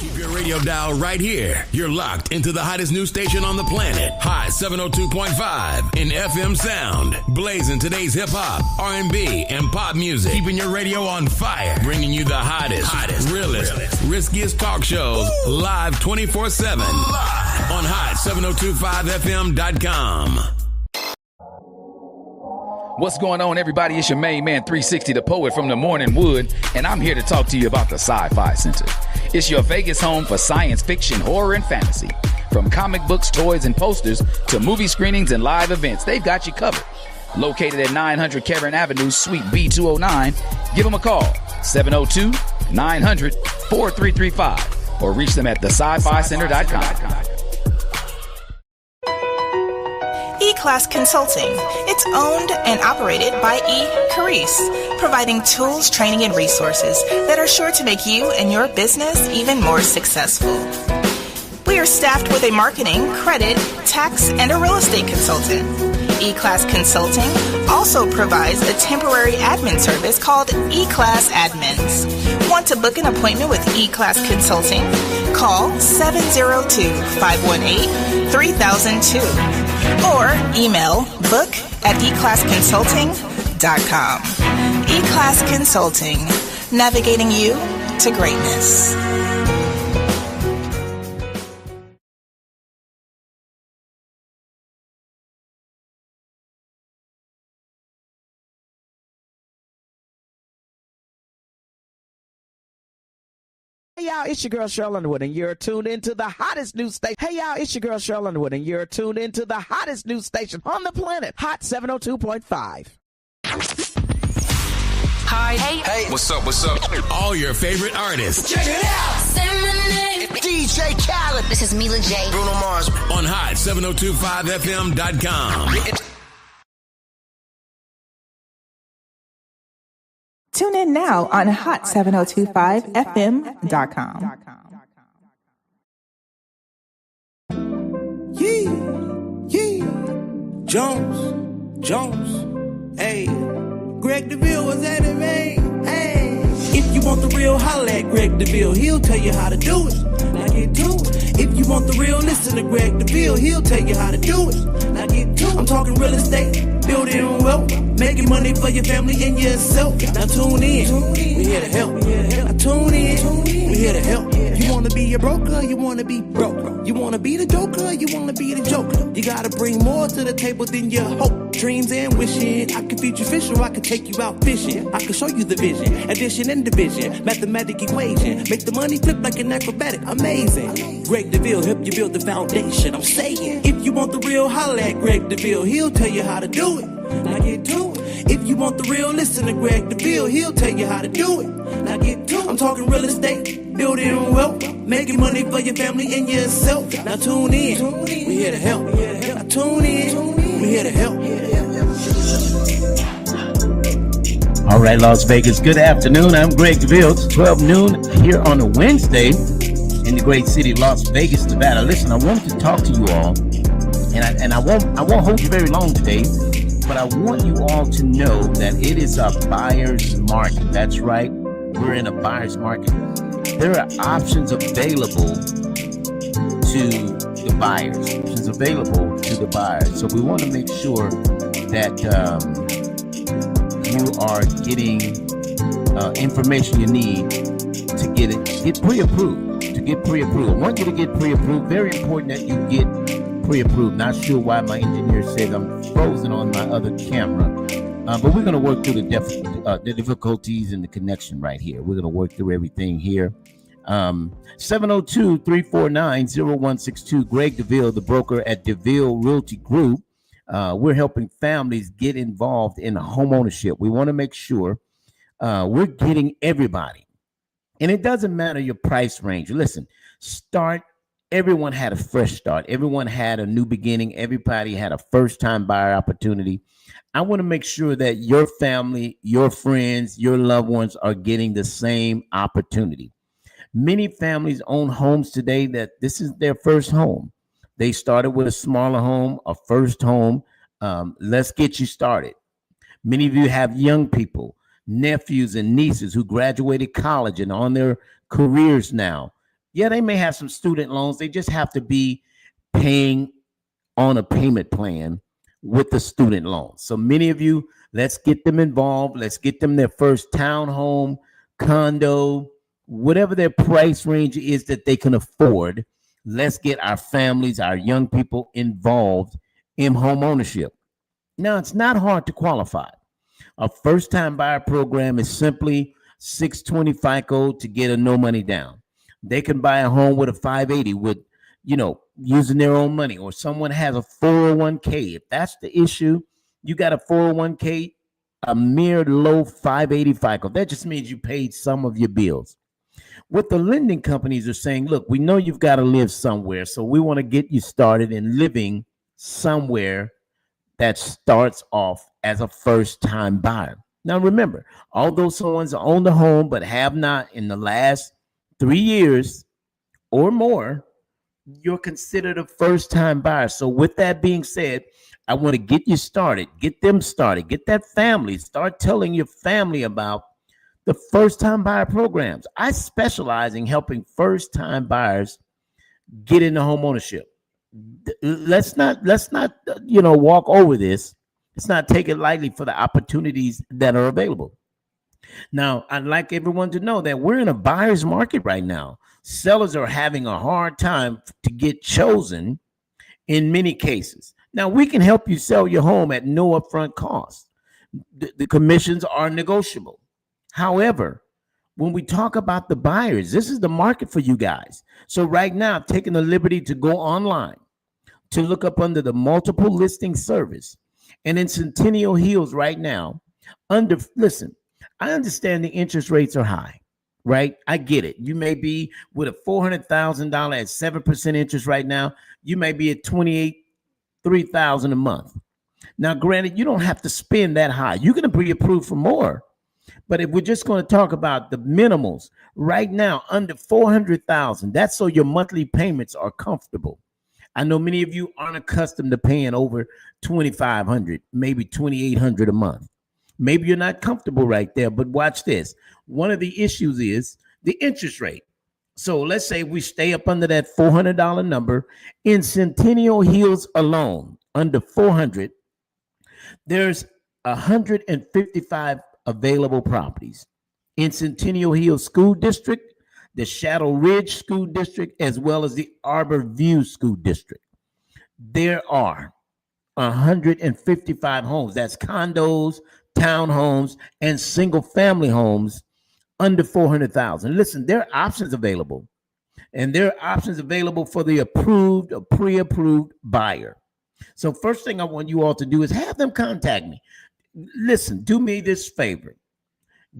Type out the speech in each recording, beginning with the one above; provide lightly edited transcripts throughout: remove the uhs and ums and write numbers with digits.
Keep your radio dial right here. You're locked into the hottest news station on the planet. Hot 702.5 in FM sound. Blazing today's hip-hop, R&B, and pop music. Keeping your radio on fire. Bringing you the hottest, realest, riskiest talk shows live 24/7. Live on hot7025fm.com. What's going on, everybody? It's your main man, 360, the poet from the Morning Wood, and I'm here to talk to you about the Sci-Fi Center. It's your Vegas home for science fiction, horror, and fantasy. From comic books, toys, and posters to movie screenings and live events, they've got you covered. Located at 900 Cameron Avenue, Suite B209, give them a call, 702-900-4335, or reach them at thescificenter.com. E-Class Consulting. It's owned and operated by E. Carice, providing tools, training, and resources that are sure to make you and your business even more successful. We are staffed with a marketing, credit, tax, and a real estate consultant. E-Class Consulting also provides a temporary admin service called E-Class Admins. Want to book an appointment with E-Class Consulting? Call 702-518-3002 or email book@eclassconsulting.com. E-Class Consulting, navigating you to greatness. Hey y'all, it's your girl Cheryl Underwood, and you're tuned into the hottest news station. Hey y'all, it's your girl Cheryl Underwood, and you're tuned into the hottest news station on the planet, Hot 702.5. Hi. Hey. What's up? All your favorite artists. Check it out. Say my name. DJ Khaled. This is Mila J. Bruno Mars. On Hot 702.5fm.com. Tune in now on hot7025fm.com. Yeah. Jones. Hey. Greg Deville was at it, man. Hey. If you want the real, holla at Greg Deville. He'll tell you how to do it. Now get to it. If you want the real, listen to Greg Deville. He'll tell you how to do it. Now get to it. I'm talking real estate, building wealth, making money for your family and yourself. Now tune in. We here to help. Now tune in. We here to help. You wanna be a broker, you wanna be broke. You wanna be the joker, you wanna be the joker. You gotta bring more to the table than your hope, dreams, and wishing. I can feed you fish or I can take you out fishing. I can show you the vision, addition and division, mathematic equation. Make the money flip like an acrobatic, amazing. Greg Deville help you build the foundation. I'm saying, if you want the real, holla at Greg Deville. He'll tell you how to do it. Now get to it. If you want the real, listen to Greg Deville. He'll tell you how to do it. Now get to it. I'm talking real estate, building wealth, making money for your family and yourself. Now tune in. We here to help. Now tune in. We here to help. All right, Las Vegas, good afternoon. I'm Greg Deville. It's 12 noon here on a Wednesday in the great city of Las Vegas, Nevada. Listen, I wanted to talk to you all, and I won't hold you very long today, but I want you all to know that it is a buyer's market. That's right. We're in a buyer's market. There are options available to the buyers. So we want to make sure that you are getting information you need to get pre-approved. I want you to get pre-approved. Very important that you get pre-approved. Not sure why my engineer said I'm frozen on my other camera. But we're going to work through the difficulties in the connection right here. We're going to work through everything here. 702-349-0162. Greg Deville, the broker at Deville Realty Group. We're helping families get involved in home ownership. We want to make sure we're getting everybody. And it doesn't matter your price range. Listen, everyone had a fresh start. Everyone had a new beginning. Everybody had a first-time buyer opportunity. I want to make sure that your family, your friends, your loved ones are getting the same opportunity. Many families own homes today that this is their first home. They started with a smaller home, a first home. Let's get you started. Many of you have young people, nephews and nieces who graduated college and on their careers now. Yeah, they may have some student loans. They just have to be paying on a payment plan with the student loan. So many of you, let's get them involved. Let's get them their first townhome, condo, whatever their price range is that they can afford. Let's get our families, our young people involved in home ownership. Now, it's not hard to qualify. A first-time buyer program is simply 620 FICO to get a no money down. They can buy a home with a 580 with, using their own money, or someone has a 401k. If that's the issue, you got a 401k, a mere low 580 FICO. That just means you paid some of your bills. What the lending companies are saying, look, we know you've got to live somewhere, so we want to get you started in living somewhere that starts off as a first-time buyer. Now, remember, although someone's owned a home but have not in the last 3 years or more, you're considered a first-time buyer. So with that being said, I want to get you started, get them started, get that family, start telling your family about the first-time buyer programs. I specialize in helping first-time buyers get into home ownership. Let's not walk over this. Let's not take it lightly for the opportunities that are available. Now, I'd like everyone to know that we're in a buyer's market right now. Sellers are having a hard time to get chosen in many cases. Now, we can help you sell your home at no upfront cost. The commissions are negotiable. However, when we talk about the buyers, this is the market for you guys. So right now, I've taken the liberty to go online to look up under the multiple listing service. And in Centennial Hills right now, listen, I understand the interest rates are high, right? I get it. You may be with a $400,000 at 7% interest right now. You may be at $3,000 a month. Now, granted, you don't have to spend that high. You're going to be approved for more. But if we're just going to talk about the minimals right now, under $400,000, that's so your monthly payments are comfortable. I know many of you aren't accustomed to paying over $2,500, maybe $2,800 a month. Maybe you're not comfortable right there, but watch this. One of the issues is the interest rate. So let's say we stay up under that $400 number. In Centennial Hills alone, under $400, there's 155 available properties. In Centennial Hills School District, the Shadow Ridge School District, as well as the Arbor View School District. There are 155 homes. That's condos, townhomes, and single-family homes under $400,000. Listen, there are options available, and there are options available for the approved or pre-approved buyer. So first thing I want you all to do is have them contact me. Listen, do me this favor.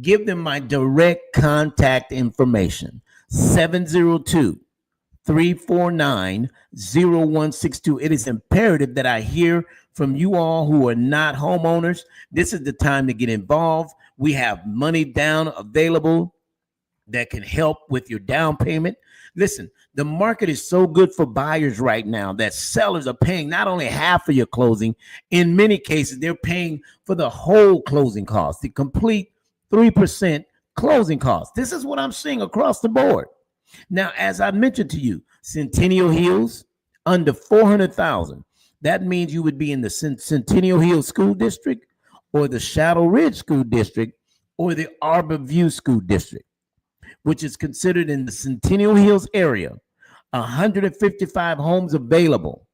Give them my direct contact information, 702-349-0162. It is imperative that I hear from you all who are not homeowners. This is the time to get involved. We have money down available that can help with your down payment. Listen, the market is so good for buyers right now that sellers are paying not only half of your closing, in many cases, they're paying for the whole closing cost, the complete 3% closing cost. This is what I'm seeing across the board. Now, as I mentioned to you, Centennial Hills, under $400,000. That means you would be in the Centennial Hills School District or the Shadow Ridge School District or the Arbor View School District, which is considered in the Centennial Hills area. 155 homes available.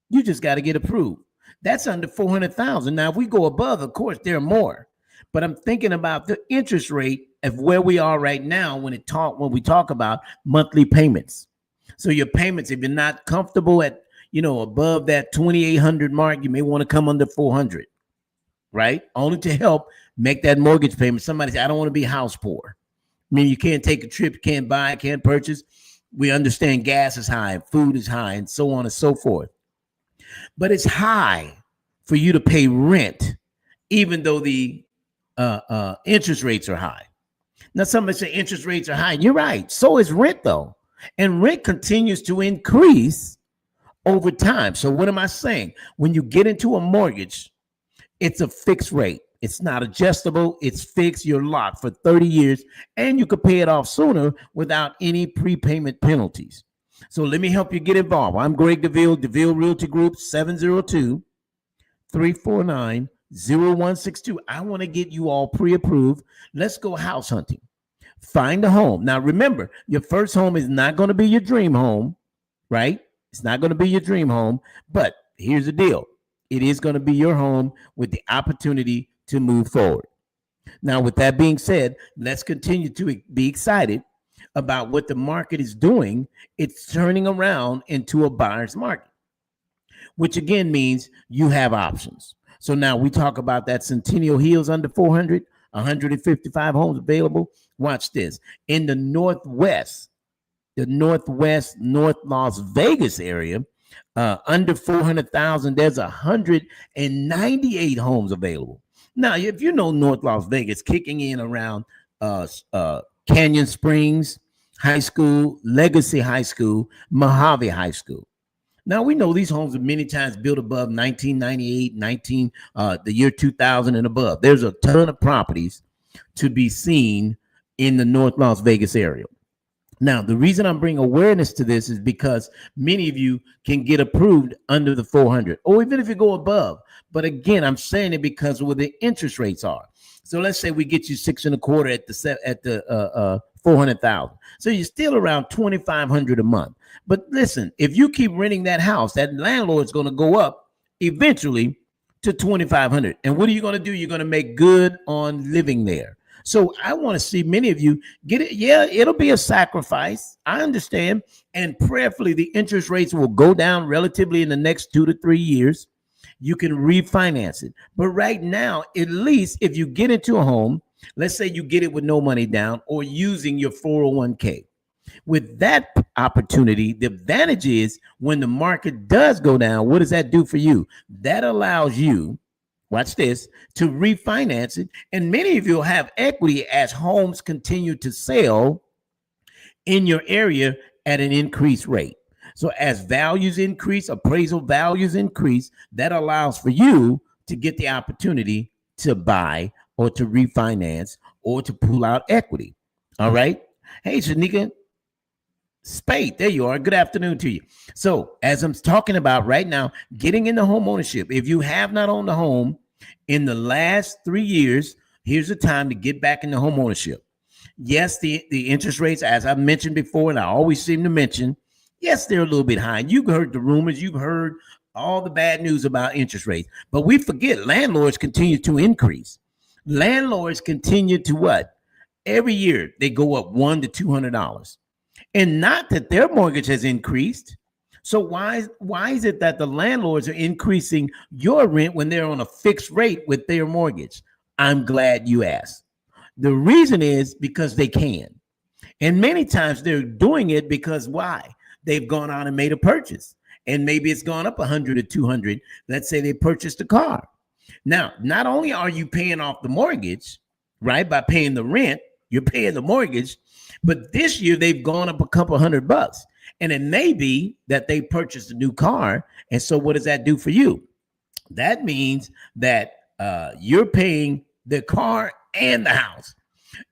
You just got to get approved. That's under $400,000. Now, if we go above, of course, there are more. But I'm thinking about the interest rate of where we are right now when we talk about monthly payments. So your payments, if you're not comfortable at, above that 2,800 mark, you may want to come under 400, right? Only to help make that mortgage payment. Somebody say, I don't want to be house poor. I mean, you can't take a trip, you can't buy, can't purchase. We understand gas is high, food is high, and so on and so forth. But it's high for you to pay rent, even though the interest rates are high. Now, somebody say interest rates are high. You're right. So is rent, though. And rent continues to increase over time. So what am I saying? When you get into a mortgage, it's a fixed rate. It's not adjustable. It's fixed. You're locked for 30 years, and you could pay it off sooner without any prepayment penalties. So let me help you get involved. I'm Greg Deville, Deville Realty Group, 702-349-0162. I want to get you all pre-approved. Let's go house hunting. Find a home. Now, remember, your first home is not going to be your dream home, right? It's not going to be your dream home, but here's the deal. It is going to be your home with the opportunity to move forward. Now, with that being said, let's continue to be excited about what the market is doing. It's turning around into a buyer's market, which again means you have options. So now we talk about that Centennial Hills under 400, 155 homes available. Watch this. In the Northwest, North Las Vegas area, under 400,000, there's 198 homes available. Now, if you know North Las Vegas, kicking in around Canyon Springs High School, Legacy High School, Mojave High School. Now, we know these homes are many times built above 1998, the year 2000 and above. There's a ton of properties to be seen in the North Las Vegas area. Now, the reason I'm bringing awareness to this is because many of you can get approved under the 400, or even if you go above. But again, I'm saying it because of where the interest rates are. So let's say we get you 6.25 at the 400,000. So you're still around 2,500 a month. But listen, if you keep renting that house, that landlord's going to go up eventually to 2,500. And what are you going to do? You're going to make good on living there. So I want to see many of you get it. Yeah, it'll be a sacrifice. I understand. And prayerfully, the interest rates will go down relatively in the next 2 to 3 years. You can refinance it. But right now, at least if you get into a home, let's say you get it with no money down or using your 401k. With that opportunity, the advantage is when the market does go down, what does that do for you? That allows you, watch this, to refinance it. And many of you will have equity as homes continue to sell in your area at an increased rate. So as values increase, appraisal values increase, that allows for you to get the opportunity to buy or to refinance or to pull out equity. All right. Hey, Shanika Spade, there you are. Good afternoon to you. So as I'm talking about right now, getting into home ownership, if you have not owned a home in the last 3 years, here's the time to get back into home ownership. Yes, the interest rates, as I mentioned before, and I always seem to mention, yes, they're a little bit high. You've heard the rumors. You've heard all the bad news about interest rates. But we forget landlords continue to increase. Landlords continue to what? Every year they go up $100 to $200. And not that their mortgage has increased. So why is it that the landlords are increasing your rent when they're on a fixed rate with their mortgage? I'm glad you asked. The reason is because they can. And many times they're doing it because why? They've gone out and made a purchase. And maybe it's gone up 100 or 200. Let's say they purchased a car. Now, not only are you paying off the mortgage, right, by paying the rent, you're paying the mortgage, but this year they've gone up a couple $100. And it may be that they purchased a new car. And so what does that do for you? That means that you're paying the car and the house.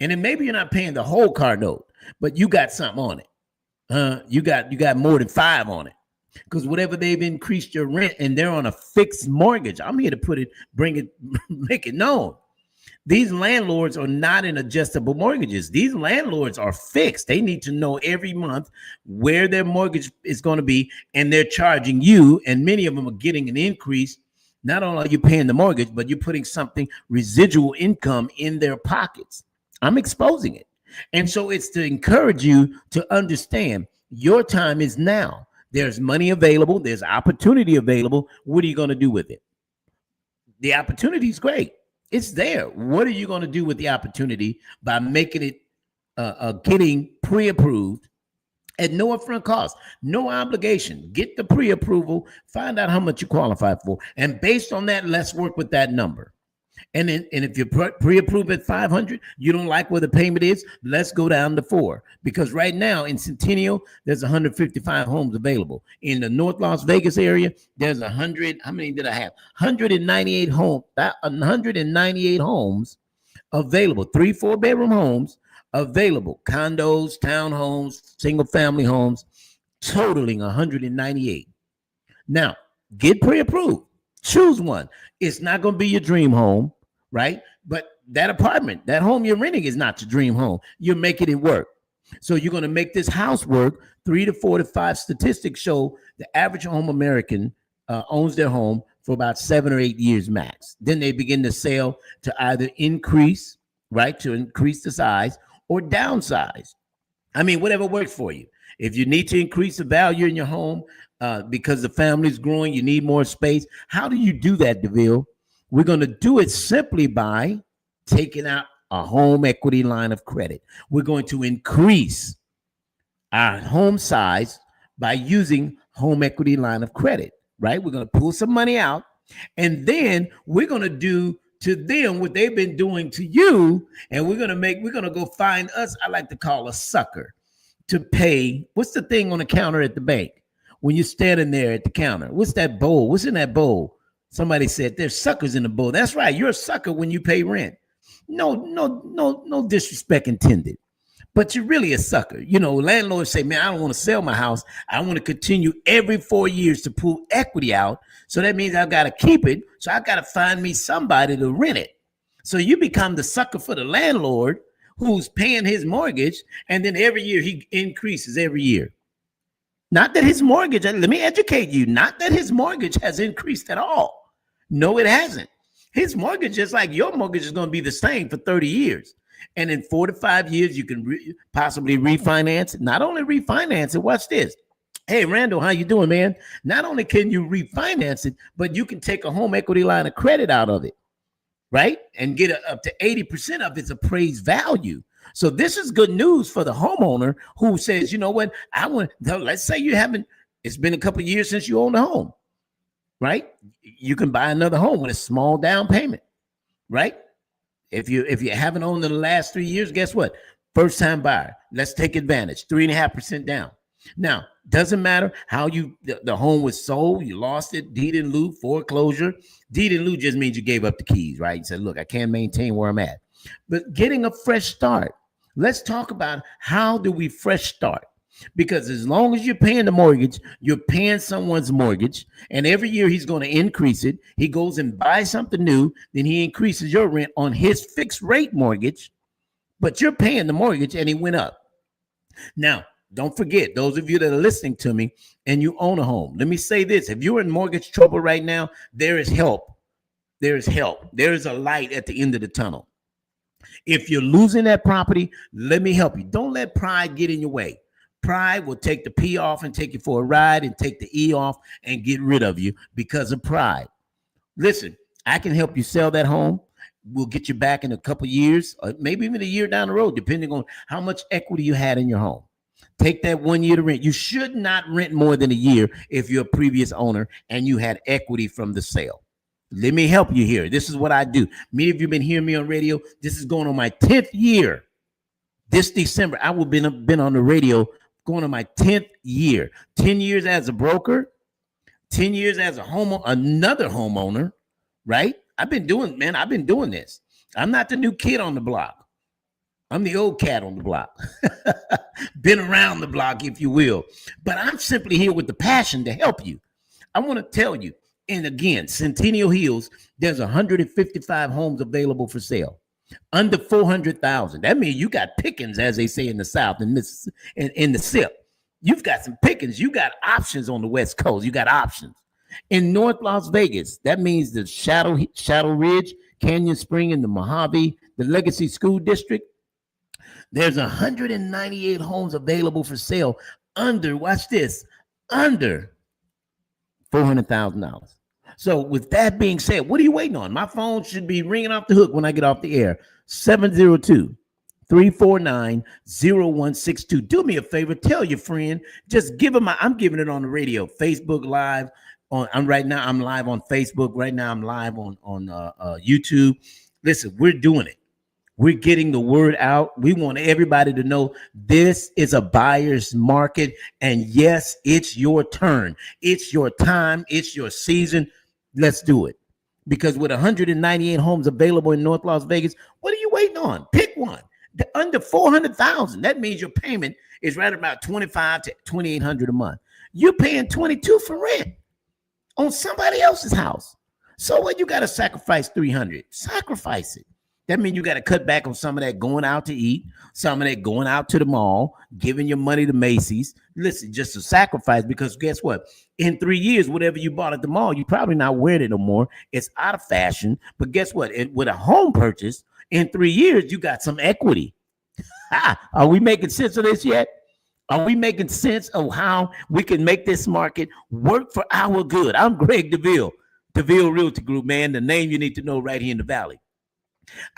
And then maybe you're not paying the whole car note, but you got something on it. You got more than 5 on it. Because whatever they've increased your rent and they're on a fixed mortgage, I'm here to make it known. These landlords are not in adjustable mortgages. These landlords are fixed. They need to know every month where their mortgage is going to be, and they're charging you, and many of them are getting an increase. Not only are you paying the mortgage, but you're putting something residual income in their pockets. I'm exposing it. And so it's to encourage you to understand your time is now. There's money available. There's opportunity available. What are you going to do with it? The opportunity is great. It's there. What are you going to do with the opportunity by making it getting pre-approved at no upfront cost, no obligation? Get the pre-approval, find out how much you qualify for. And based on that, let's work with that number. And if you're pre-approved at 500, you don't like where the payment is, let's go down to 4. Because right now in Centennial, there's 155 homes available. In the North Las Vegas area, there's 100. How many did I have? 198 homes. 198 homes available. 3-4 bedroom homes available. Condos, townhomes, single family homes, totaling 198. Now, get pre-approved. Choose one. It's not going to be your dream home, right? But that apartment, that home you're renting is not your dream home. You're making it work. So you're going to make this house work. 3 to 4 to 5 statistics show the average home American owns their home for about 7 or 8 years max. Then they begin to sell to either increase, right, to increase the size or downsize. I mean, whatever works for you. If you need to increase the value in your home because the family's growing, you need more space. How do you do that, Deville? We're going to do it simply by taking out a home equity line of credit. We're going to increase our home size by using home equity line of credit, right? We're going to pull some money out, and then we're going to do to them what they've been doing to you, and we're going to go find us, I like to call a sucker, to pay. What's the thing on the counter at the bank when you're standing there at the counter? What's that bowl? What's in that bowl? Somebody said there's suckers in the bowl. That's right. You're a sucker when you pay rent. No disrespect intended, but you're really a sucker. You know, landlords say, man, I don't want to sell my house. I want to continue every 4 years to pull equity out. So that means I've got to keep it. So I've got to find me somebody to rent it. So you become the sucker for the landlord who's paying his mortgage, and then every year he increases every year. Not that his mortgage, let me educate you, not that his mortgage has increased at all. No, it hasn't. His mortgage, just like your mortgage, is going to be the same for 30 years. And in 4 to 5 years, you can possibly refinance it. Not only refinance it, watch this. Hey, Randall, how you doing, man? Not only can you refinance it, but you can take a home equity line of credit out of it, right? And get up to 80% of its appraised value. So this is good news for the homeowner who says, you know what, let's say it's been a couple of years since you owned a home, right? You can buy another home with a small down payment, right? If you haven't owned in the last 3 years, guess what? First time buyer, let's take advantage, 3.5% down. Now, doesn't matter how the home was sold, you lost it, deed in lieu, foreclosure. Deed in lieu just means you gave up the keys, right? You said, look, I can't maintain where I'm at. But getting a fresh start, let's talk about how do we fresh start? Because as long as you're paying the mortgage, you're paying someone's mortgage, and every year he's going to increase it. He goes and buys something new, then he increases your rent on his fixed rate mortgage, but you're paying the mortgage and it went up. Now, don't forget, those of you that are listening to me and you own a home, let me say this. If you're in mortgage trouble right now, there is help. There is help. There is a light at the end of the tunnel. If you're losing that property, let me help you. Don't let pride get in your way. Pride will take the P off and take you for a ride and take the E off and get rid of you because of pride. Listen, I can help you sell that home. We'll get you back in a couple of years, or maybe even a year down the road, depending on how much equity you had in your home. Take that 1 year to rent. You should not rent more than a year if you're a previous owner and you had equity from the sale. Let me help you here. This is what I do. Many of you have been hearing me on radio. This is going on my 10th year. This December, I will been on the radio going on my 10th year. 10 years as a broker, 10 years as another homeowner, right? I've been doing this. I'm not the new kid on the block. I'm the old cat on the block. Been around the block, if you will. But I'm simply here with the passion to help you. I want to tell you, and again, Centennial Hills, there's 155 homes available for sale. Under 400,000. That means you got pickings, as they say in the South, in the SIP. You've got some pickings. You got options on the West Coast. You got options. In North Las Vegas, that means the Shadow Ridge, Canyon Spring, and the Mojave, the Legacy School District. There's 198 homes available for sale under, watch this, under $400,000. So with that being said, what are you waiting on? My phone should be ringing off the hook when I get off the air. 702-349-0162. Do me a favor. Tell your friend. Just give them I'm giving it on the radio, Facebook Live, I'm right now. I'm live on Facebook. Right now, I'm live on YouTube. Listen, we're doing it. We're getting the word out. We want everybody to know this is a buyer's market. And yes, it's your turn. It's your time. It's your season. Let's do it. Because with 198 homes available in North Las Vegas, what are you waiting on? Pick one. Under 400,000. That means your payment is right about 25 to 2,800 a month. You're paying 22 for rent on somebody else's house. So what? You got to sacrifice 300. Sacrifice it. That means you got to cut back on some of that going out to eat, some of that going out to the mall, giving your money to Macy's. Listen, just a sacrifice, because guess what? In 3 years, whatever you bought at the mall, you probably not wearing it no more. It's out of fashion. But guess what? With a home purchase, in 3 years, you got some equity. Are we making sense of this yet? Are we making sense of how we can make this market work for our good? I'm Greg Deville, Deville Realty Group, man, the name you need to know right here in the Valley.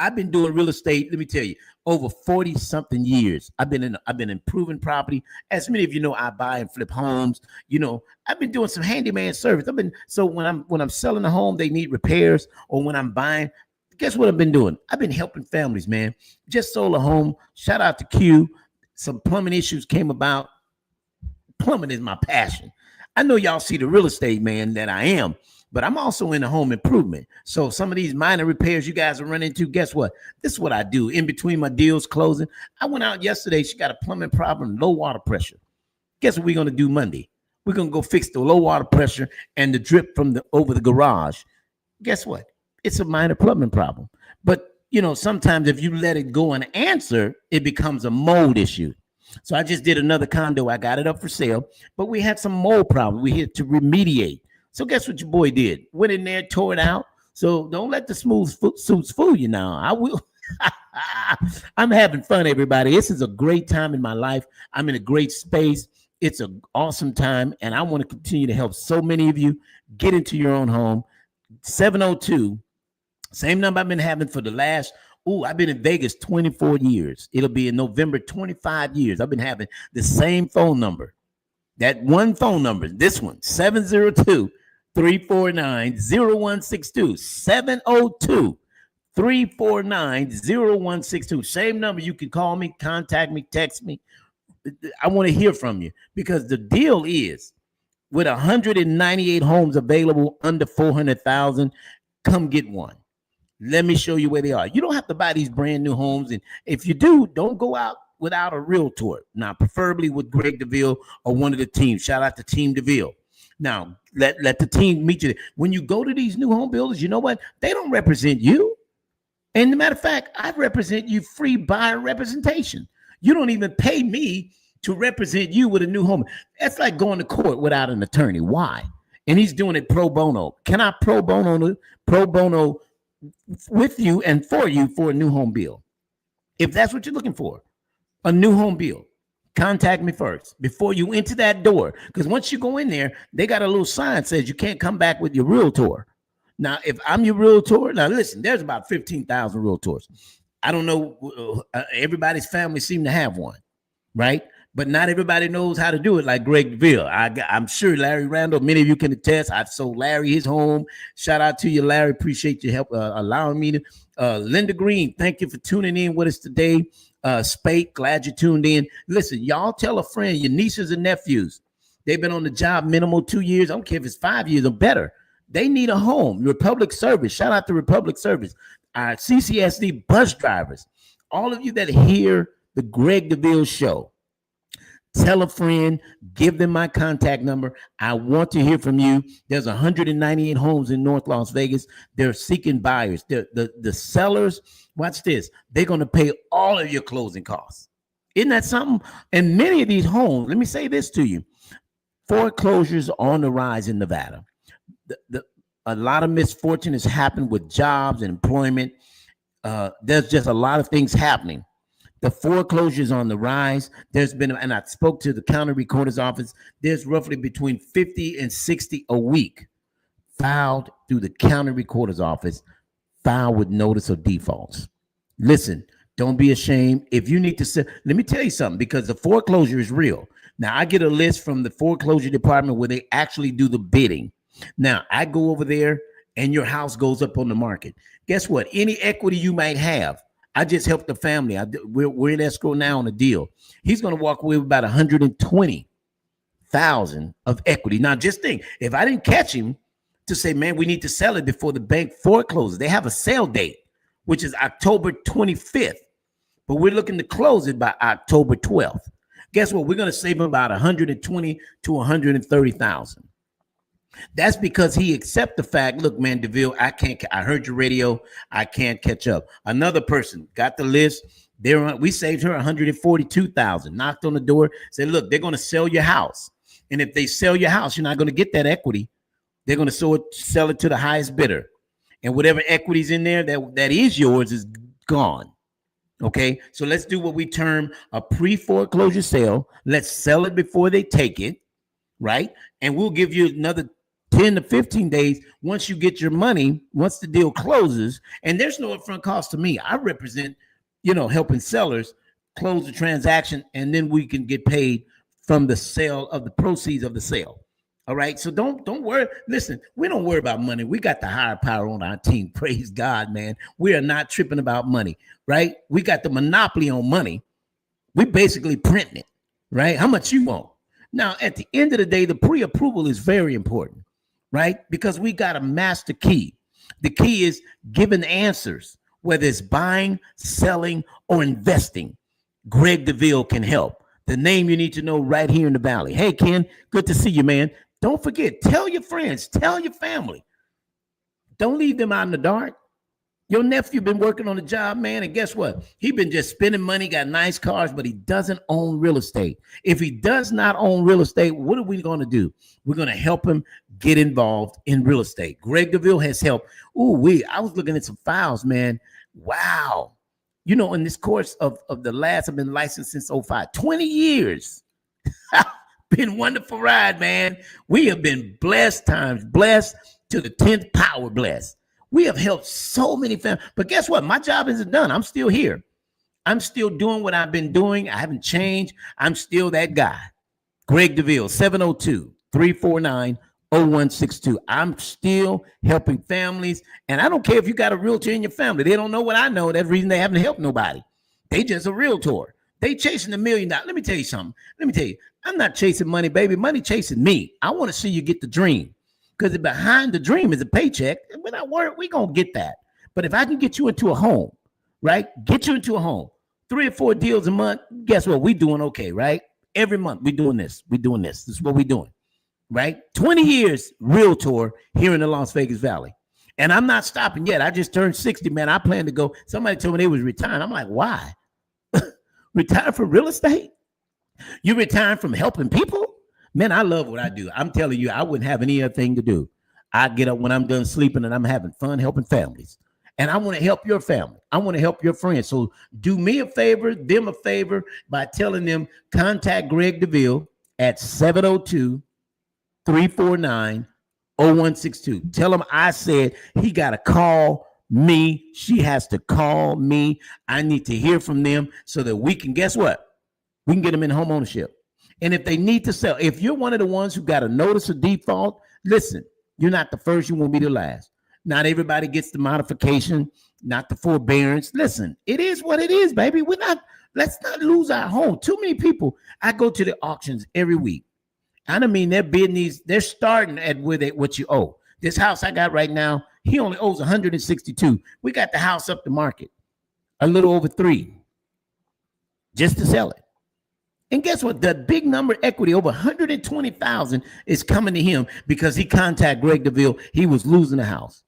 I've been doing real estate, let me tell you, over 40 something years. I've been improving property. As many of you know, I buy and flip homes. You know, I've been doing some handyman service. So when I'm selling a home, they need repairs, or when I'm buying, guess what I've been doing? I've been helping families, man. Just sold a home. Shout out to Q. Some plumbing issues came about. Plumbing is my passion. I know y'all see the real estate man that I am, but I'm also in the home improvement. So some of these minor repairs you guys are running into, guess what? This is what I do in between my deals closing. I went out yesterday. She got a plumbing problem, low water pressure. Guess what we're going to do Monday? We're going to go fix the low water pressure and the drip from over the garage. Guess what? It's a minor plumbing problem. But, you know, sometimes if you let it go and answer, it becomes a mold issue. So I just did another condo. I got it up for sale, but we had some mold problems. We had to remediate. So guess what your boy did? Went in there, tore it out. So don't let the smooth suits fool you now. I will. I'm having fun, everybody. This is a great time in my life. I'm in a great space. It's an awesome time, and I want to continue to help so many of you get into your own home. 702, same number I've been having for the last, I've been in Vegas 24 years. It'll be in November, 25 years. I've been having the same phone number. That one phone number, this one, 702-349-0162. 702-349-0162. Same number. You can call me, contact me, text me. I want to hear from you, because the deal is, with 198 homes available under 400,000, come get one. Let me show you where they are. You don't have to buy these brand new homes. And if you do, don't go out without a realtor. Now, preferably with Greg Deville or one of the teams. Shout out to Team Deville. Now, let the team meet you. When you go to these new home builders, you know what? They don't represent you. And as a matter of fact, I represent you free buyer representation. You don't even pay me to represent you with a new home. That's like going to court without an attorney. Why? And he's doing it pro bono. Can I pro bono with you and for you for a new home build? If that's what you're looking for, a new home build, contact me first before you enter that door. Because once you go in there, they got a little sign that says you can't come back with your realtor. Now, if I'm your realtor, now listen, there's about 15,000 realtors. I don't know. Everybody's family seem to have one, right? But not everybody knows how to do it like Greg Deville. I'm sure Larry Randall, many of you can attest. I've sold Larry his home. Shout out to you, Larry. Appreciate your help allowing me to. Linda Green, thank you for tuning in with us today. Spate, glad you tuned in. Listen, y'all tell a friend, your nieces and nephews. They've been on the job minimal 2 years. I don't care if it's 5 years or better. They need a home. Republic Service. Shout out to Republic Service. Our CCSD bus drivers. All of you that hear the Greg Deville show, tell a friend, give them my contact number. I want to hear from you. There's 198 homes in North Las Vegas. They're seeking buyers. The sellers, watch this, they're going to pay all of your closing costs. Isn't that something? And many of these homes, let me say this to you, foreclosures on the rise in Nevada. A lot of misfortune has happened with jobs and employment. There's just a lot of things happening. The foreclosures on the rise. There's been, and I spoke to the county recorder's office, there's roughly between 50 and 60 a week filed through the county recorder's office, filed with notice of defaults. Listen, don't be ashamed. If you need to sell, let me tell you something, because the foreclosure is real. Now, I get a list from the foreclosure department where they actually do the bidding. Now, I go over there and your house goes up on the market. Guess what? Any equity you might have, I just helped the family. We're in escrow now on a deal. He's going to walk away with about 120,000 of equity. Now, just think, if I didn't catch him to say, man, we need to sell it before the bank forecloses. They have a sale date, which is October 25th, but we're looking to close it by October 12th. Guess what? We're going to save him about 120 to 130,000. That's because he accept the fact, look, man, Deville, I heard your radio. I can't catch up. Another person got the list. We saved her 142,000, knocked on the door, said, look, they're going to sell your house. And if they sell your house, you're not going to get that equity. They're going to sell it to the highest bidder. And whatever equity's in there that is yours is gone. Okay, so let's do what we term a pre-foreclosure sale. Let's sell it before they take it, right? And we'll give you another 10 to 15 days once you get your money, once the deal closes. And there's no upfront cost to me. I represent, helping sellers close the transaction, and then we can get paid from the sale of the proceeds of the sale. All right, so don't worry. Listen, we don't worry about money. We got the higher power on our team. Praise God, man. We are not tripping about money, right? We got the monopoly on money. We basically printing it, right? How much you want? Now, at the end of the day, the pre-approval is very important, right? Because we got a master key. The key is giving answers, whether it's buying, selling, or investing. Greg Deville can help. The name you need to know right here in the Valley. Hey, Ken, good to see you, man. Don't forget, tell your friends, tell your family. Don't leave them out in the dark. Your nephew been working on a job, man, and guess what? He been just spending money, got nice cars, but he doesn't own real estate. If he does not own real estate, what are we going to do? We're going to help him get involved in real estate. Greg Deville has helped. I was looking at some files, man. Wow. In this course of the last, I've been licensed since 2005, 20 years. Been wonderful ride, man. We have been blessed times blessed to the 10th power blessed. We have helped so many families. But guess what? My job isn't done. I'm still here. I'm still doing what I've been doing. I haven't changed. I'm still that guy. Greg Deville, 702-349-0162. I'm still helping families. And I don't care if you got a realtor in your family. They don't know what I know. That's the reason they haven't helped nobody. They just a realtor. They chasing $1 million. Let me tell you something. I'm not chasing money, baby. Money chasing me. I want to see you get the dream. Because behind the dream is a paycheck. We're not worried. We're going to get that. But if I can get you into a home, right? Get you into a home. 3 or 4 deals a month. Guess what? We're doing okay, right? Every month we're doing this. This is what we're doing, right? 20 years realtor here in the Las Vegas Valley. And I'm not stopping yet. I just turned 60, man. I plan to go. Somebody told me they was retiring. I'm like, why? Retire from real estate? You retiring from helping people? Man, I love what I do. I'm telling you, I wouldn't have any other thing to do. I get up when I'm done sleeping and I'm having fun helping families. And I want to help your family. I want to help your friends. So do me a favor, them a favor by telling them contact Greg Deville at 702-349-0162. Tell them I said he got to call me. She has to call me. I need to hear from them so that we can, guess what? We can get them in home ownership. And if they need to sell, if you're one of the ones who got a notice of default, listen, you're not the first, you won't be the last. Not everybody gets the modification, not the forbearance. Listen, it is what it is, baby. Let's not lose our home. Too many people, I go to the auctions every week. I mean, they're bidding they're starting at what you owe. This house I got right now, he only owes 162. We got the house up the market, a little over 3, just to sell it. And guess what? The big number equity, over 120,000, is coming to him because he contacted Greg Deville. He was losing the house.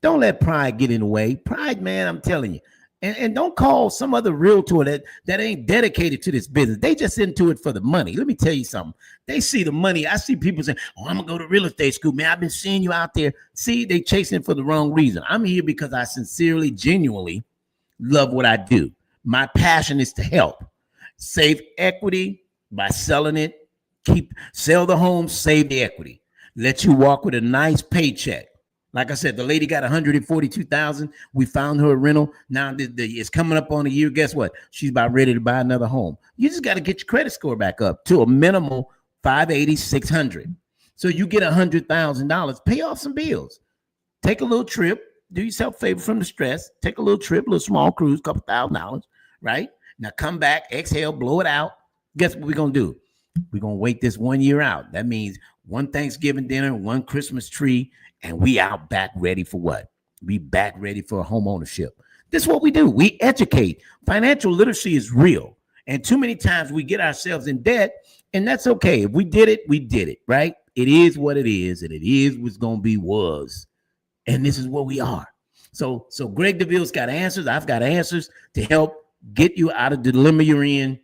Don't let pride get in the way. Pride, man, I'm telling you. And don't call some other realtor that ain't dedicated to this business. They just into it for the money. Let me tell you something. They see the money. I see people saying, I'm going to go to real estate school. Man, I've been seeing you out there. See, they chasing for the wrong reason. I'm here because I sincerely, genuinely love what I do. My passion is to help. Save equity by selling it. Sell the home, save the equity. Let you walk with a nice paycheck. Like I said, the lady got 142,000. We found her a rental. Now it's coming up on a year. Guess what? She's about ready to buy another home. You just got to get your credit score back up to a minimal 580, 600. So you get $100,000, pay off some bills, take a little trip, do yourself a favor from the stress, take a little trip, a little small cruise, couple $1,000, right? Now come back, exhale, blow it out. Guess what we're going to do? We're going to wait this 1 year out. That means one Thanksgiving dinner, one Christmas tree, and we out back ready for what? We back ready for home ownership. This is what we do. We educate. Financial literacy is real. And too many times we get ourselves in debt, and that's okay. If we did it, we did it, right? It is what it is, and it is what's going to be was. And this is what we are. So Greg Deville's got answers. I've got answers to help get you out of the dilemma you're in.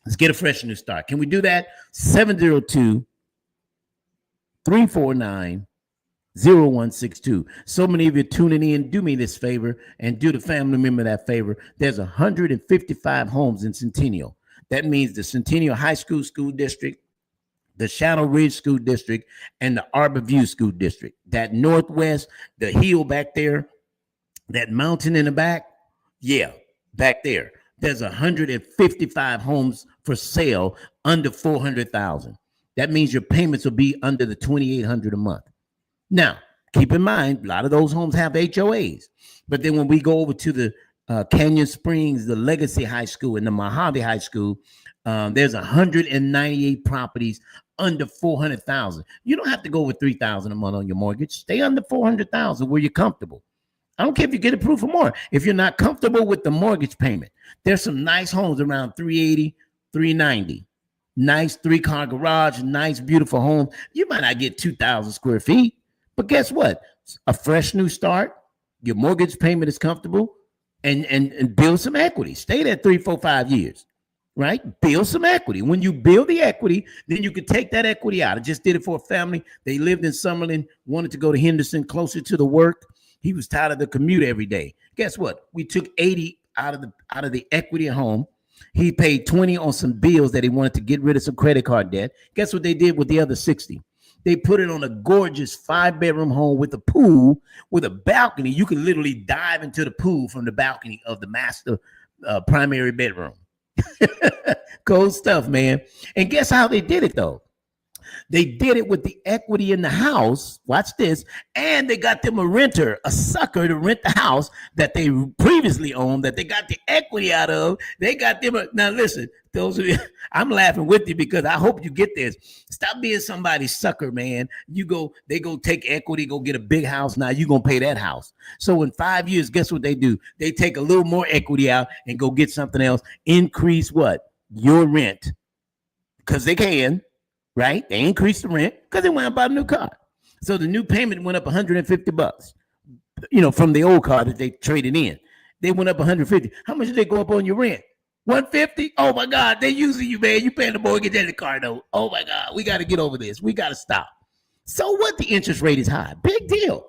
Let's get a fresh new start. Can we do that? 702-349-0162. So many of you tuning in, do me this favor and do the family member that favor. There's 155 homes in Centennial. That means the Centennial High School School District, the Shadow Ridge School District, and the Arbor View School District. That northwest, the hill back there, that mountain in the back, yeah, back there. There's 155 homes for sale under $400,000. That means your payments will be under the $2,800 a month. Now, keep in mind, a lot of those homes have HOAs. But then when we go over to the Canyon Springs, the Legacy High School, and the Mojave High School, there's 198 properties under $400,000. You don't have to go with $3,000 a month on your mortgage. Stay under $400,000 where you're comfortable. I don't care if you get approved for more. If you're not comfortable with the mortgage payment, there's some nice homes around $380,000, $390,000. Nice 3-car garage, nice, beautiful home. You might not get 2,000 square feet, but guess what? A fresh new start. Your mortgage payment is comfortable, and build some equity. Stay there 3, 4, 5 years, right? Build some equity. When you build the equity, then you can take that equity out. I just did it for a family. They lived in Summerlin, wanted to go to Henderson, closer to the work. He was tired of the commute every day. Guess what? We took 80 out of the equity at home. He paid 20 on some bills that he wanted to get rid of some credit card debt. Guess what they did with the other 60? They put it on a gorgeous 5-bedroom home with a pool, with a balcony. You can literally dive into the pool from the balcony of the master primary bedroom. Cool stuff, man. And guess how they did it, though? They did it with the equity in the house. Watch this. And they got them a renter, a sucker to rent the house that they previously owned, that they got the equity out of. They got them. Now, listen, those of you, I'm laughing with you because I hope you get this. Stop being somebody's sucker, man. They go take equity, go get a big house. Now you're going to pay that house. So in 5 years, guess what they do? They take a little more equity out and go get something else. Increase what? Your rent. Because they can. Right? They increased the rent because they went and bought a new car. So the new payment went up $150, from the old car that they traded in. They went up $150. How much did they go up on your rent? $150? Oh my God, they using you, man. You paying the mortgage and the car note. Oh my God, we got to get over this. We got to stop. So what? The interest rate is high. Big deal.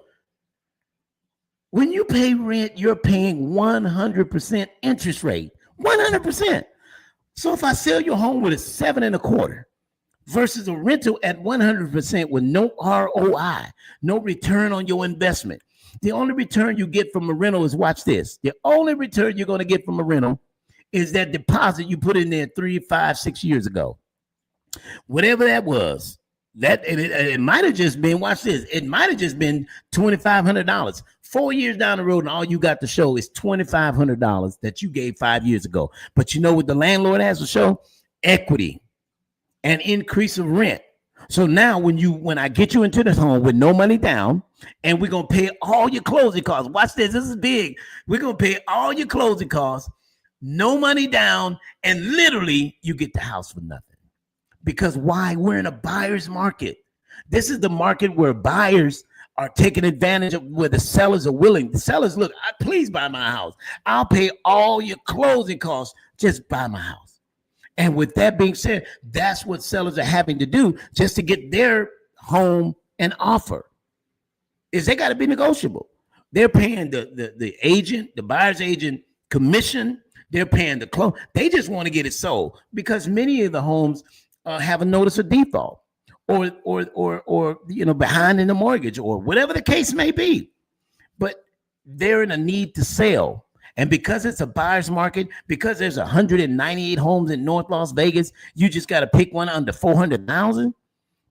When you pay rent, you're paying 100% interest rate. 100%. So if I sell your home with a 7.25%, versus a rental at 100% with no ROI, no return on your investment. The only return you get from a rental is, watch this. The only return you're going to get from a rental is that deposit you put in there 3, 5, 6 years ago. Whatever that was, it might have just been, watch this, it might have just been $2,500. 4 years down the road, and all you got to show is $2,500 that you gave 5 years ago. But you know what the landlord has to show? Equity. An increase of rent. So now when I get you into this home with no money down, and we're going to pay all your closing costs. Watch this. This is big. We're going to pay all your closing costs, no money down, and literally you get the house for nothing. Because why? We're in a buyer's market. This is the market where buyers are taking advantage of, where the sellers are willing. The sellers, look, please buy my house. I'll pay all your closing costs. Just buy my house. And with that being said, that's what sellers are having to do just to get their home an offer. Is they got to be negotiable. They're paying the agent, the buyer's agent commission. They're paying the close. They just want to get it sold because many of the homes have a notice of default or behind in the mortgage or whatever the case may be. But they're in a need to sell. And because it's a buyer's market, because there's 198 homes in North Las Vegas, you just got to pick one under $400,000.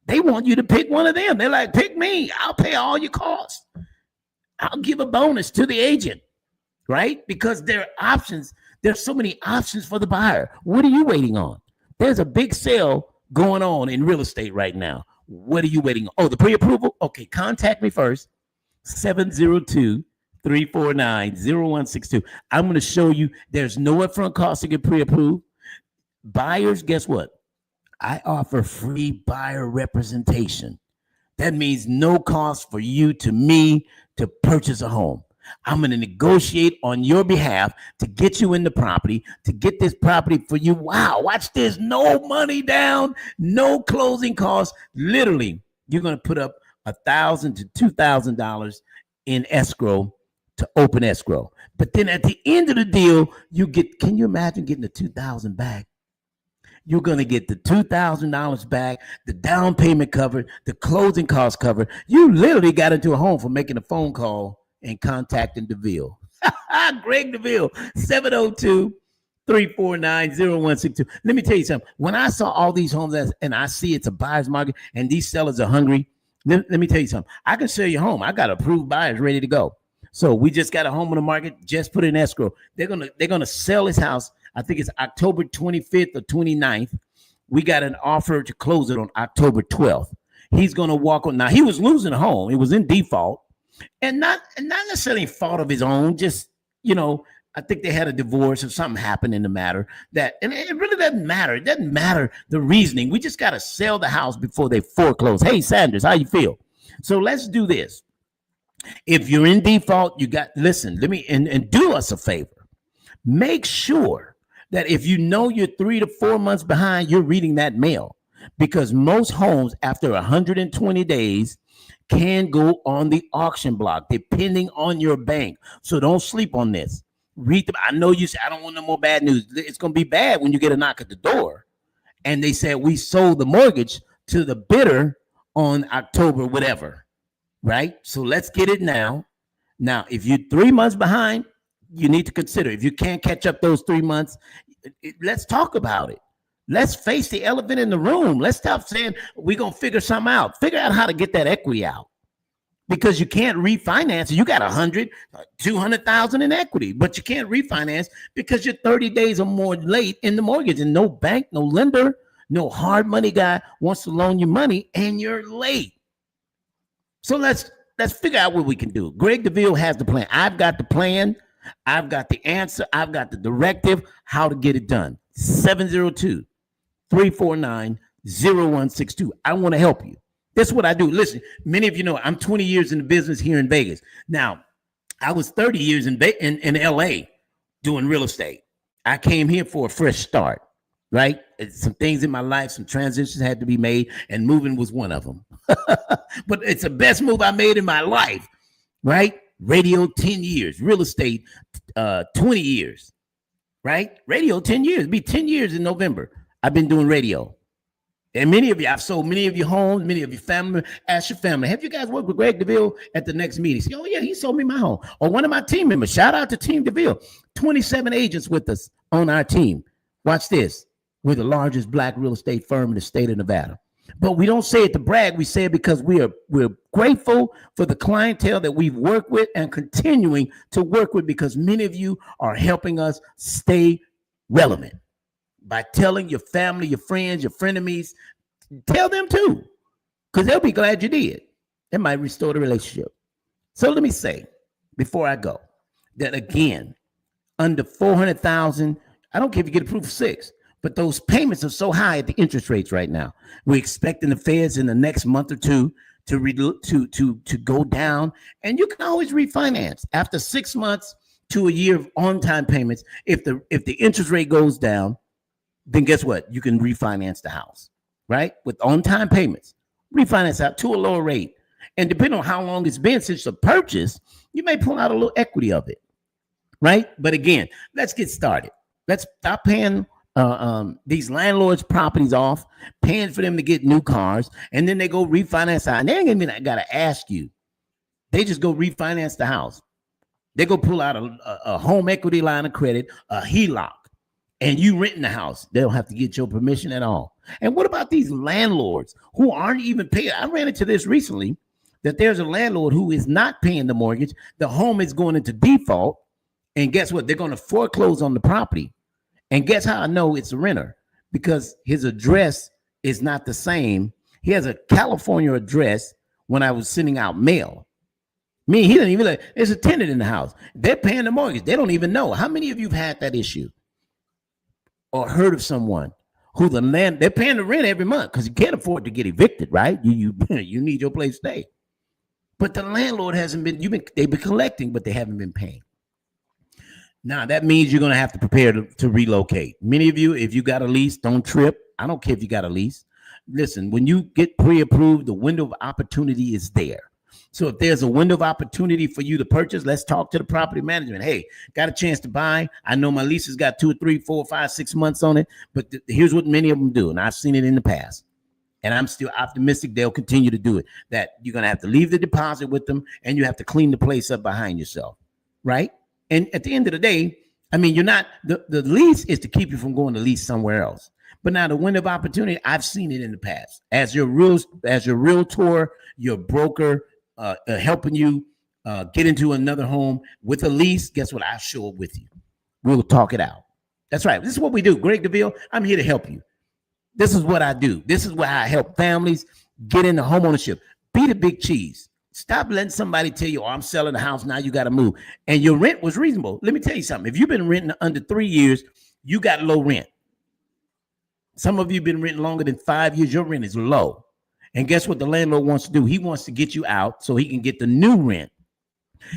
They want you to pick one of them. They're like, pick me. I'll pay all your costs. I'll give a bonus to the agent, right? Because there are options. There's so many options for the buyer. What are you waiting on? There's a big sale going on in real estate right now. What are you waiting on? Oh, the pre-approval? Okay, contact me first. 702-349-0162. I'm going to show you there's no upfront cost to get pre-approved. Buyers, guess what? I offer free buyer representation. That means no cost for you to me to purchase a home. I'm going to negotiate on your behalf to get you in the property, to get this property for you. Wow, watch this. No money down, no closing costs. Literally, you're going to put up $1,000 to $2,000 in escrow to open escrow. But then at the end of the deal, you get, can you imagine getting the $2,000 back? You're going to get the $2,000 back, the down payment covered, the closing costs covered. You literally got into a home for making a phone call and contacting Deville. Greg Deville, 702-349-0162. Let me tell you something. When I saw all these homes and I see it's a buyer's market and these sellers are hungry, let me tell you something. I can sell your home. I got approved buyers ready to go. So we just got a home on the market, just put in escrow. They're gonna sell his house. I think it's October 25th or 29th. We got an offer to close it on October 12th. He's gonna walk on. Now he was losing a home. It was in default, and not necessarily fault of his own. Just, I think they had a divorce or something happened in the matter and it really doesn't matter. It doesn't matter the reasoning. We just got to sell the house before they foreclose. Hey, Sanders, how you feel? So let's do this. If you're in default, listen, let me, and do us a favor. Make sure that if you know you're 3 to 4 months behind, you're reading that mail, because most homes after 120 days can go on the auction block, depending on your bank. So don't sleep on this. Read them. I know you say, I don't want no more bad news. It's going to be bad when you get a knock at the door and they said, we sold the mortgage to the bidder on October, whatever. Right? So let's get it now. Now, if you're 3 months behind, you need to consider, if you can't catch up those 3 months, let's talk about it. Let's face the elephant in the room. Let's stop saying we're going to figure something out. Figure out how to get that equity out, because you can't refinance. You got 100, 200,000 in equity, but you can't refinance because you're 30 days or more late in the mortgage, and no bank, no lender, no hard money guy wants to loan you money, and you're late. So let's figure out what we can do. Greg Deville has the plan. I've got the plan. I've got the answer. I've got the directive, how to get it done. 702-349-0162. I want to help you. That's what I do. Listen, many of you know I'm 20 years in the business here in Vegas. Now, I was 30 years in LA doing real estate. I came here for a fresh start, right? Some things in my life, some transitions had to be made, and moving was one of them. But it's the best move I made in my life, right? Radio, 10 years. Real estate, 20 years, right? Radio, 10 years. It'll be 10 years in November. I've been doing radio. And many of you, I've sold many of your homes, many of your family. Ask your family, have you guys worked with Greg Deville at the next meeting? Say, oh, yeah, he sold me my home. Or one of my team members. Shout out to Team Deville. 27 agents with us on our team. Watch this. We're the largest black real estate firm in the state of Nevada. But we don't say it to brag. We say it because we're grateful for the clientele that we've worked with and continuing to work with, because many of you are helping us stay relevant by telling your family, your friends, your frenemies. Tell them too, because they'll be glad you did. It might restore the relationship. So let me say, before I go, that again, under 400,000, I don't care if you get approved for 6. But those payments are so high at the interest rates right now. We're expecting the feds in the next month or two to go down, and you can always refinance after 6 months to a year of on-time payments. If the interest rate goes down, then guess what? You can refinance the house, right? With on-time payments, refinance out to a lower rate, and depending on how long it's been since the purchase, you may pull out a little equity of it, right? But again, let's get started. Let's stop paying these landlords' properties off, paying for them to get new cars, and then they go refinance out. And they ain't even got to ask you. They just go refinance the house. They go pull out a home equity line of credit, a HELOC, and you renting the house, they don't have to get your permission at all. And what about these landlords who aren't even paying? I ran into this recently, that there's a landlord who is not paying the mortgage. The home is going into default. And guess what? They're going to foreclose on the property. And guess how I know it's a renter? Because his address is not the same. He has a California address when I was sending out mail. He didn't even like, there's a tenant in the house. They're paying the mortgage. They don't even know. How many of you have had that issue or heard of someone who they're paying the rent every month because you can't afford to get evicted, right? You need your place to stay. But the landlord hasn't been, they've been collecting, but they haven't been paying. Now, that means you're going to have to prepare to relocate. Many of you, if you got a lease, don't trip. I don't care if you got a lease. Listen, when you get pre-approved, the window of opportunity is there. So if there's a window of opportunity for you to purchase, let's talk to the property management. Hey, got a chance to buy. I know my lease has got 2 or 3, 4, 5, 6 months on it, but here's what many of them do, and I've seen it in the past. And I'm still optimistic they'll continue to do it, that you're going to have to leave the deposit with them, and you have to clean the place up behind yourself, right? And at the end of the day, I mean, you're not, the lease is to keep you from going to lease somewhere else. But now the window of opportunity, I've seen it in the past. As your realtor, your broker, helping you get into another home with a lease, guess what? I'll show up with you. We'll talk it out. That's right. This is what we do. Greg Deville, I'm here to help you. This is what I do. This is where I help families get into homeownership. Be the big cheese. Stop letting somebody tell you, oh, I'm selling the house, now you got to move. And your rent was reasonable. Let me tell you something. If you've been renting under 3 years, you got low rent. Some of you have been renting longer than 5 years, your rent is low. And guess what the landlord wants to do? He wants to get you out so he can get the new rent.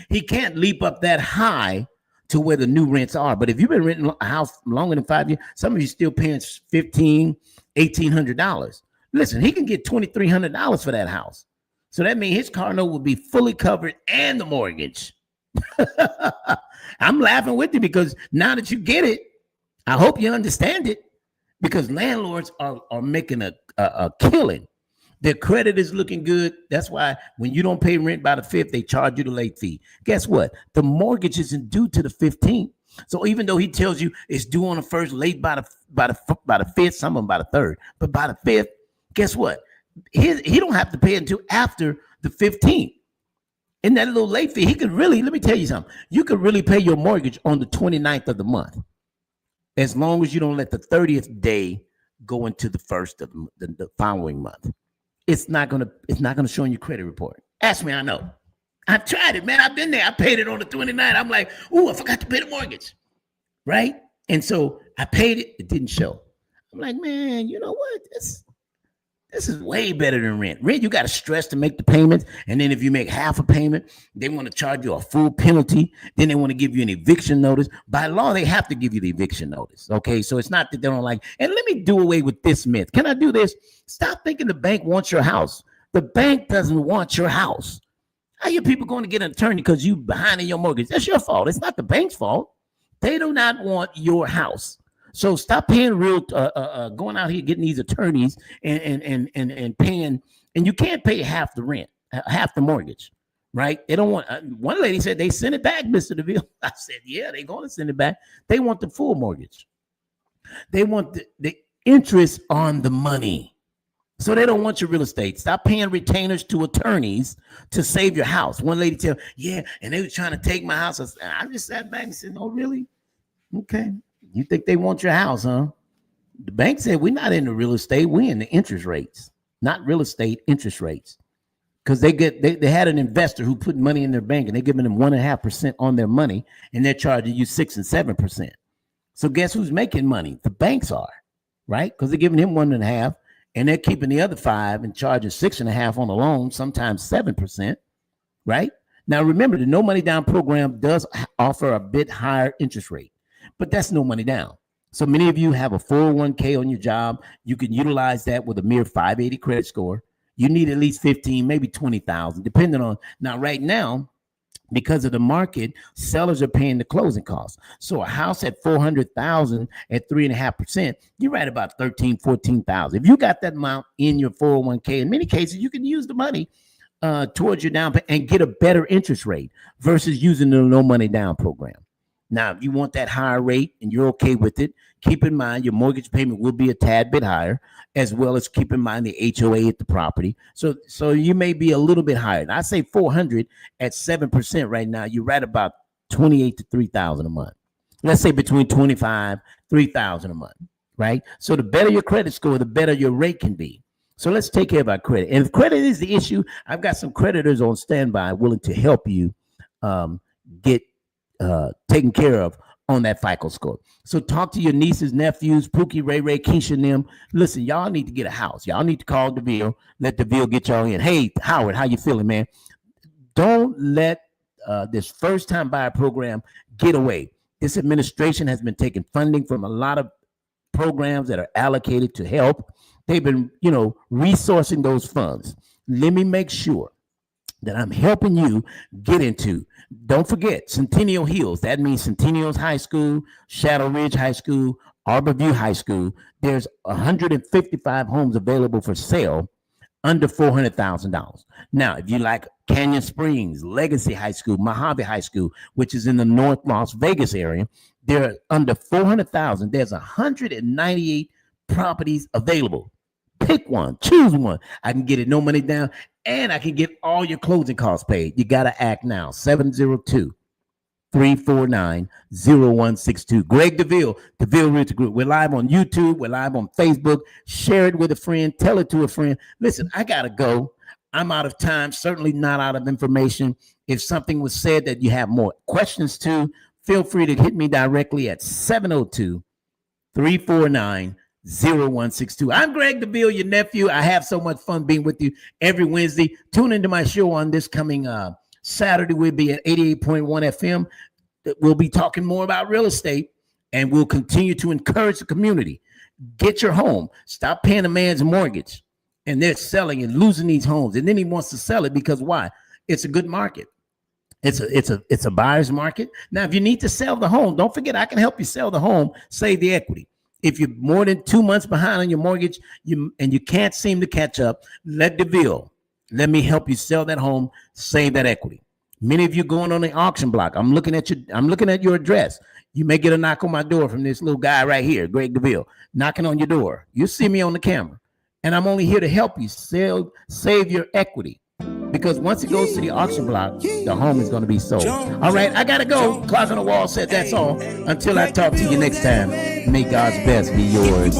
He can't leap up that high to where the new rents are. But if you've been renting a house longer than 5 years, some of you still paying $1,500, $1,800. Listen, he can get $2,300 for that house. So that means his car note will be fully covered and the mortgage. I'm laughing with you because now that you get it, I hope you understand it, because landlords are making a killing. Their credit is looking good. That's why when you don't pay rent by the 5th, they charge you the late fee. Guess what? The mortgage isn't due to the 15th. So even though he tells you it's due on the 1st, late by the 5th, some of them by the 3rd, but by the 5th, guess what? He don't have to pay until after the 15th. And that little late fee, he could really, let me tell you something. You could really pay your mortgage on the 29th of the month, as long as you don't let the 30th day go into the 1st of the following month. It's not gonna show in your credit report. Ask me, I know. I've tried it, man. I've been there. I paid it on the 29th. I'm like, oh, I forgot to pay the mortgage, right? And so I paid it. It didn't show. I'm like, man, you know what? This is way better than rent. Rent, you got to stress to make the payments. And then if you make half a payment, they want to charge you a full penalty. Then they want to give you an eviction notice. By law, they have to give you the eviction notice. Okay, so it's not that they don't like. And let me do away with this myth. Can I do this? Stop thinking the bank wants your house. The bank doesn't want your house. How are you people going to get an attorney because you behind in your mortgage? That's your fault. It's not the bank's fault. They do not want your house. So stop paying going out here getting these attorneys and paying, and you can't pay half the rent, half the mortgage, right? They don't want. One lady said they send it back, Mr. Deville. I said, yeah, they're going to send it back. They want the full mortgage. They want the interest on the money. So they don't want your real estate. Stop paying retainers to attorneys to save your house. One lady said, yeah, and they were trying to take my house. I just sat back and said, oh, really? Okay. You think they want your house, huh? The bank said, we're not in the real estate. We're in the interest rates, not real estate interest rates. Because they had an investor who put money in their bank and they're giving them 1.5% on their money, and they're charging you 6 and 7%. So guess who's making money? The banks are, right? Because they're giving him 1.5%, and they're keeping the other 5 and charging 6.5% on the loan, sometimes 7%, right? Now remember, the no money down program does offer a bit higher interest rate, but that's no money down. So many of you have a 401k on your job. You can utilize that with a mere 580 credit score. You need at least 15, maybe 20,000, depending on. Now, right now, because of the market, sellers are paying the closing costs. So a house at 400,000 at 3.5%, you're right about 13, 14,000. If you got that amount in your 401k, in many cases, you can use the money towards your down payment and get a better interest rate versus using the no money down program. Now, if you want that higher rate and you're okay with it, keep in mind your mortgage payment will be a tad bit higher, as well as keep in mind the HOA at the property. So you may be a little bit higher. And I say 400 at 7% right now. You're right about 28 to 3,000 a month. Let's say between 25, 3,000 a month, right? So the better your credit score, the better your rate can be. So let's take care of our credit. And if credit is the issue, I've got some creditors on standby willing to help you get taken care of on that FICO score. So talk to your nieces, nephews, Pookie, Ray, Keisha, and them. Listen, y'all need to get a house. Y'all need to call Deville. Let Deville get y'all in. Hey, Howard, how you feeling, man? Don't let this first-time buyer program get away. This administration has been taking funding from a lot of programs that are allocated to help. They've been, resourcing those funds. Let me make sure that I'm helping you get into. Don't forget Centennial Hills. That means Centennial's High School, Shadow Ridge High School, Arborview High School. There's 155 homes available for sale under $400,000. Now, if you like Canyon Springs, Legacy High School, Mojave High School, which is in the North Las Vegas area, they're under $400,000. There's 198 properties available. Pick one, choose one. I can get it no money down, and I can get all your closing costs paid. You got to act now. 702-349-0162. Greg Deville, Deville Realty Group. We're live on YouTube. We're live on Facebook. Share it with a friend. Tell it to a friend. Listen, I got to go. I'm out of time, certainly not out of information. If something was said that you have more questions to, feel free to hit me directly at 702-349-0162. I'm Greg Deville, your nephew. I have so much fun being with you every Wednesday. Tune into my show on this coming Saturday. We'll be at 88.1 FM. We'll be talking more about real estate, and we'll continue to encourage the community. Get your home. Stop paying a man's mortgage, and they're selling and losing these homes. And then he wants to sell it because why? It's a good market. It's a buyer's market. Now, if you need to sell the home, don't forget I can help you sell the home, save the equity. If you're more than 2 months behind on your mortgage and you can't seem to catch up, let me help you sell that home, save that equity. Many of you going on the auction block. I'm looking at your address. You may get a knock on my door from this little guy right here, Greg Deville, knocking on your door. You see me on the camera, and I'm only here to help you save your equity. Because once it goes to the auction block, the home is going to be sold. All right, I got to go. Clock on the wall said that's all. Until I talk to you next time, may God's best be yours.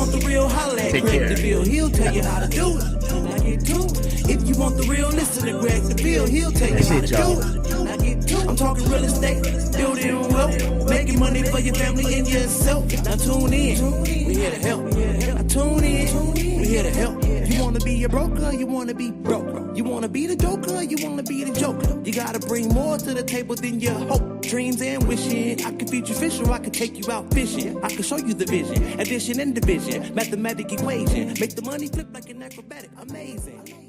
Take care. He'll tell you how to do it. If you want the real, listen to Greg Deville. He'll tell you how to do it. I'm talking real estate, building wealth, making money for your family and yourself. Now tune in. We here to help. Now tune in. We here to help. You want to be a broker, you want to be broke. You want to be the joker, you want to be the joker. You got to bring more to the table than your hope, dreams, and wishing. I can feed you fish or I can take you out fishing. I can show you the vision, addition and division, mathematic equation. Make the money flip like an acrobatic, amazing.